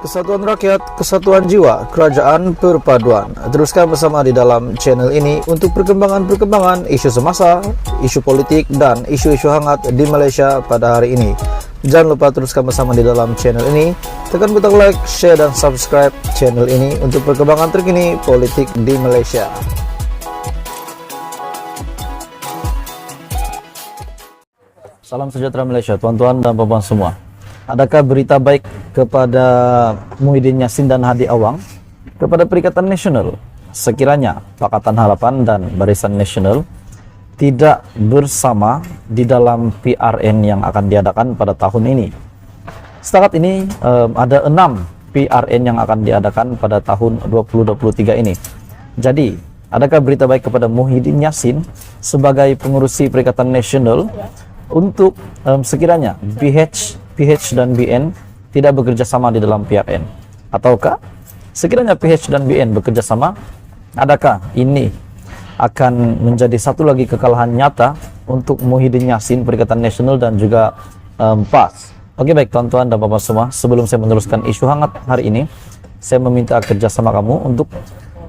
Kesatuan rakyat, kesatuan jiwa, kerajaan perpaduan. Teruskan bersama di dalam channel ini untuk perkembangan-perkembangan isu semasa, isu politik, dan isu-isu hangat di Malaysia pada hari ini. Jangan lupa teruskan bersama di dalam channel ini. Tekan butang like, share, dan subscribe channel ini untuk perkembangan terkini politik di Malaysia. Salam sejahtera Malaysia, tuan-tuan dan puan-puan semua. Adakah berita baik kepada Muhyiddin Yassin dan Hadi Awang, kepada Perikatan Nasional sekiranya Pakatan Harapan dan Barisan Nasional tidak bersama di dalam PRN yang akan diadakan pada tahun ini? Setakat ini ada 6 PRN yang akan diadakan pada tahun 2023 ini. Jadi, adakah berita baik kepada Muhyiddin Yassin sebagai pengurusi Perikatan Nasional untuk sekiranya PH dan BN tidak bekerja sama di dalam PRN? Ataukah sekiranya PH dan BN bekerja sama, adakah ini akan menjadi satu lagi kekalahan nyata untuk Muhyiddin Yassin, Perikatan Nasional, dan juga PAS? Oke, baik tuan-tuan dan bapak semua, sebelum saya meneruskan isu hangat hari ini, saya meminta kerjasama kamu untuk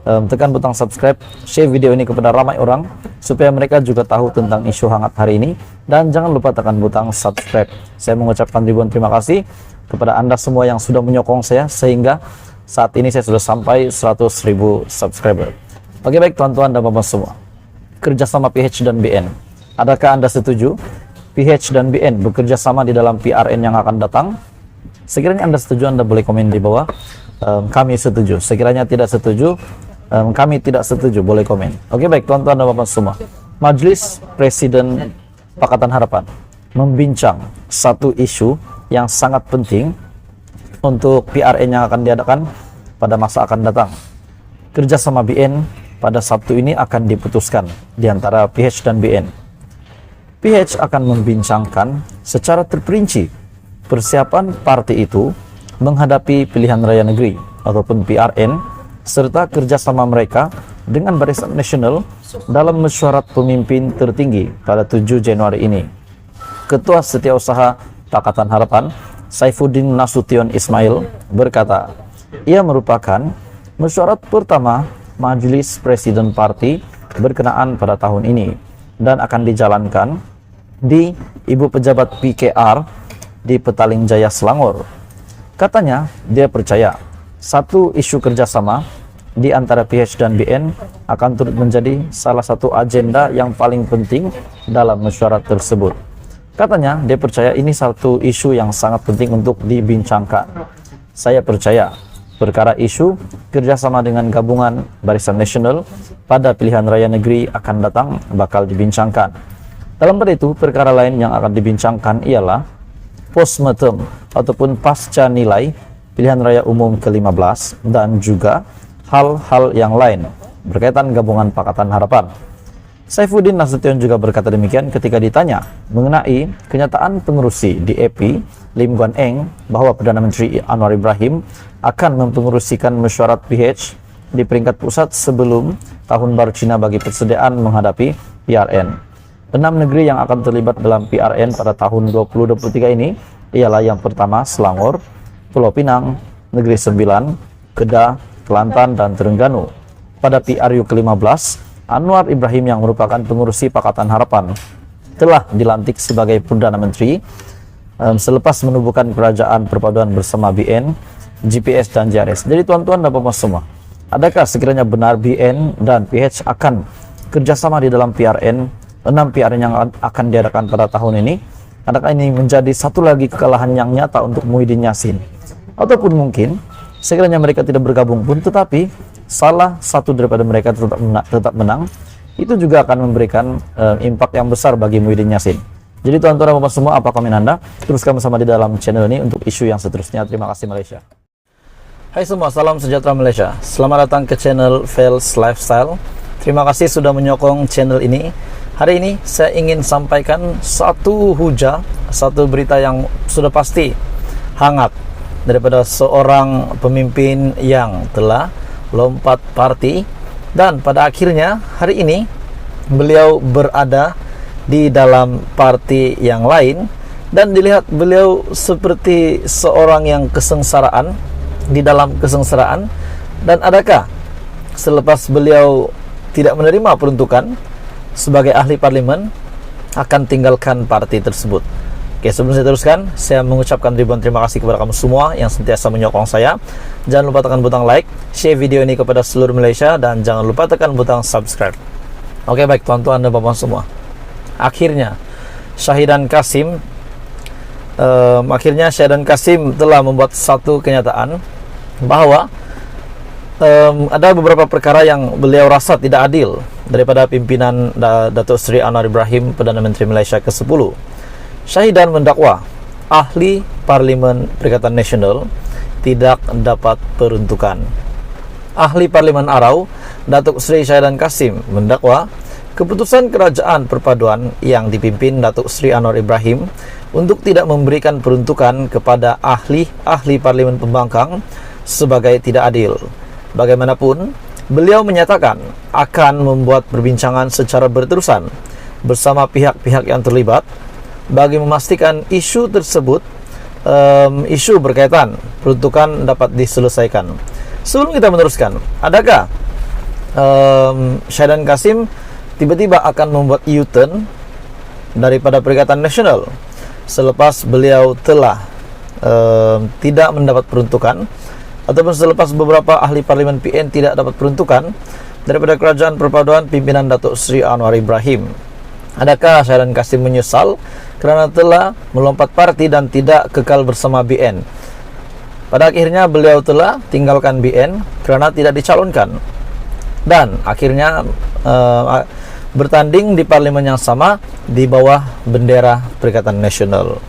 tekan butang subscribe, share video ini kepada ramai orang supaya mereka juga tahu tentang isu hangat hari ini, dan jangan lupa tekan butang subscribe. Saya mengucapkan ribuan terima kasih kepada Anda semua yang sudah menyokong saya sehingga saat ini saya sudah sampai 100.000 subscriber. Oke, baik tuan-tuan dan bapak semua, kerjasama PH dan BN, adakah Anda setuju PH dan BN bekerja sama di dalam PRN yang akan datang? Sekiranya Anda setuju, Anda boleh komen di bawah. Kami setuju. Sekiranya tidak setuju, kami tidak setuju, boleh komen. Oke, baik tuan-tuan dan bapak semua, Majelis Presiden Pakatan Harapan membincang satu isu yang sangat penting untuk PRN yang akan diadakan pada masa akan datang. Kerjasama BN pada Sabtu ini akan diputuskan di antara PH dan BN. PH akan membincangkan secara terperinci persiapan parti itu menghadapi pilihan raya negeri ataupun PRN, serta kerjasama mereka dengan Barisan Nasional dalam mesyuarat pemimpin tertinggi pada 7 Januari ini. Ketua Setiausaha Pakatan Harapan, Saifuddin Nasution Ismail, berkata, ia merupakan mesyuarat pertama Majelis Presiden Parti berkenaan pada tahun ini dan akan dijalankan di Ibu Pejabat PKR di Petaling Jaya, Selangor. Katanya, dia percaya satu isu kerjasama di antara PH dan BN akan turut menjadi salah satu agenda yang paling penting dalam mesyuarat tersebut. Katanya, dia percaya ini satu isu yang sangat penting untuk dibincangkan. Saya percaya perkara isu kerjasama dengan gabungan Barisan Nasional pada pilihan raya negeri akan datang bakal dibincangkan. Dalam pada itu, perkara lain yang akan dibincangkan ialah postmortem ataupun pasca nilai pilihan raya umum ke-15 dan juga hal-hal yang lain berkaitan gabungan Pakatan Harapan. Saifuddin Nasution juga berkata demikian ketika ditanya mengenai kenyataan pengurusi di EP Lim Guan Eng bahwa Perdana Menteri Anwar Ibrahim akan mempengurusikan mesyuarat PH di peringkat pusat sebelum Tahun Baru Cina bagi persediaan menghadapi PRN. 6 negeri yang akan terlibat dalam PRN pada tahun 2023 ini ialah yang pertama Selangor, Pulau Pinang, Negeri Sembilan, Kedah, Kelantan, dan Terengganu. Pada PRU ke-15, Anwar Ibrahim yang merupakan pengurusi Pakatan Harapan telah dilantik sebagai Perdana Menteri selepas menubuhkan kerajaan perpaduan bersama BN, GPS, dan JRS. Jadi tuan-tuan dan bapak semua, adakah sekiranya benar BN dan PH akan kerjasama di dalam PRN, 6 PRN yang akan diadakan pada tahun ini? Adakah ini menjadi satu lagi kekalahan yang nyata untuk Muhyiddin Yassin? Ataupun mungkin sekiranya mereka tidak bergabung pun, tetapi salah satu daripada mereka tetap menang, itu juga akan memberikan impak yang besar bagi Muhyiddin Yassin. Jadi tuan-tuan dan bapak semua, apa komen Anda? Teruskan bersama di dalam channel ini untuk isu yang seterusnya. Terima kasih Malaysia. Hai semua, salam sejahtera Malaysia. Selamat datang ke channel Fels Lifestyle. Terima kasih sudah menyokong channel ini. Hari ini saya ingin sampaikan satu berita yang sudah pasti hangat daripada seorang pemimpin yang telah lompat parti, dan pada akhirnya hari ini beliau berada di dalam parti yang lain dan dilihat beliau seperti seorang yang kesengsaraan di dalam kesengsaraan? Dan adakah selepas beliau tidak menerima peruntukan sebagai ahli parlimen akan tinggalkan parti tersebut? Oke, sebelum saya teruskan, saya mengucapkan ribuan terima kasih kepada kamu semua yang sentiasa menyokong saya. Jangan lupa tekan butang like, share video ini kepada seluruh Malaysia, dan jangan lupa tekan butang subscribe. Oke, baik tuan-tuan dan puan semua. Akhirnya Syahidan Kasim telah membuat satu kenyataan bahwa ada beberapa perkara yang beliau rasa tidak adil daripada pimpinan Datuk Seri Anwar Ibrahim, Perdana Menteri Malaysia ke-10. Syahidan mendakwa ahli Parlimen Perikatan Nasional tidak dapat peruntukan. Ahli Parlimen Arau, Datuk Seri Syahidan Kasim, mendakwa keputusan Kerajaan Perpaduan yang dipimpin Datuk Seri Anwar Ibrahim untuk tidak memberikan peruntukan kepada ahli-ahli Parlimen Pembangkang sebagai tidak adil. Bagaimanapun, beliau menyatakan akan membuat perbincangan secara berterusan bersama pihak-pihak yang terlibat bagi memastikan isu tersebut, isu berkaitan peruntukan dapat diselesaikan. Sebelum kita meneruskan, adakah Syahidan Kasim tiba-tiba akan membuat U-turn daripada Perikatan Nasional selepas beliau telah tidak mendapat peruntukan, ataupun selepas beberapa ahli parlimen PN tidak dapat peruntukan daripada Kerajaan Perpaduan pimpinan Datuk Seri Anwar Ibrahim? Adakah Syahidan Kasim menyesal kerana telah melompat parti dan tidak kekal bersama BN? Pada akhirnya beliau telah tinggalkan BN kerana tidak dicalonkan, dan akhirnya bertanding di parlimen yang sama di bawah bendera Perikatan Nasional.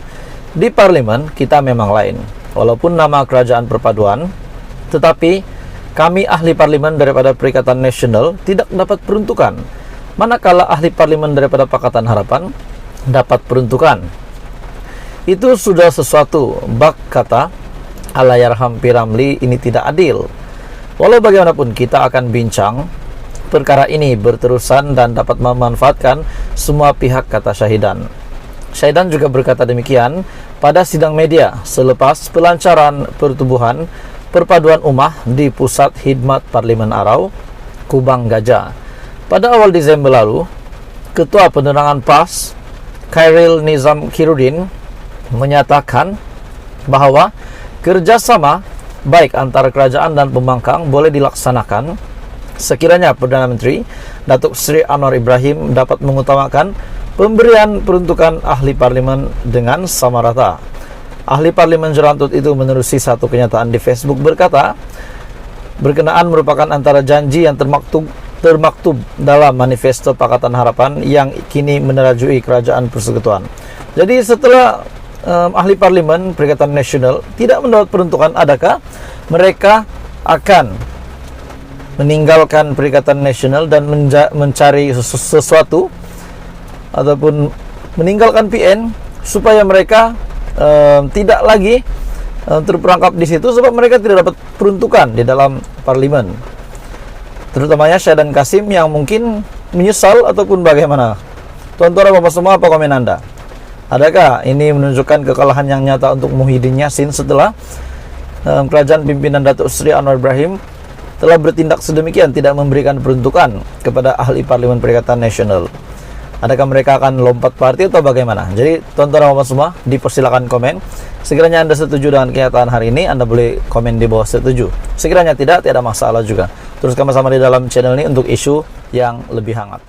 Di parlimen kita memang lain, walaupun nama Kerajaan Perpaduan, tetapi kami ahli parlimen daripada Perikatan Nasional tidak dapat peruntukan, manakala ahli parlimen daripada Pakatan Harapan dapat peruntukan. Itu sudah sesuatu, bak kata Allahyarham P. Ramlee, ini tidak adil. Walau bagaimanapun kita akan bincang perkara ini berterusan dan dapat memanfaatkan semua pihak, kata Syahidan. Syahidan juga berkata demikian pada sidang media selepas pelancaran pertubuhan Perpaduan Ummah di Pusat Khidmat Parlimen Arau, Kubang Gajah. Pada awal Disember lalu, Ketua Penerangan PAS, Khairil Nizam Khairuddin, menyatakan bahawa kerjasama baik antara kerajaan dan pembangkang boleh dilaksanakan sekiranya Perdana Menteri Datuk Seri Anwar Ibrahim dapat mengutamakan pemberian peruntukan ahli parlimen dengan sama rata. Ahli parlimen Jerantut itu menerusi satu kenyataan di Facebook berkata, berkenaan merupakan antara janji yang termaktub dalam manifesto Pakatan Harapan yang kini menerajui Kerajaan Persekutuan. Jadi setelah ahli parlimen Perikatan Nasional tidak mendapat peruntukan, adakah mereka akan meninggalkan Perikatan Nasional dan mencari sesuatu ataupun meninggalkan PN supaya mereka tidak lagi terperangkap di situ, sebab mereka tidak dapat peruntukan di dalam parlimen? Terutamanya Syahidan Kasim yang mungkin menyesal ataupun bagaimana? Tuan-tuan dan puan semua, apa komen Anda? Adakah ini menunjukkan kekalahan yang nyata untuk Muhyiddin Yassin setelah kerajaan pimpinan Datuk Seri Anwar Ibrahim telah bertindak sedemikian tidak memberikan peruntukan kepada ahli Parlimen Perikatan Nasional? Adakah mereka akan lompat parti atau bagaimana? Jadi tuan-tuan dan puan semua, dipersilakan komen. Sekiranya Anda setuju dengan kenyataan hari ini, Anda boleh komen di bawah setuju. Sekiranya tidak ada masalah juga. Teruskan bersama di dalam channel ini untuk isu yang lebih hangat.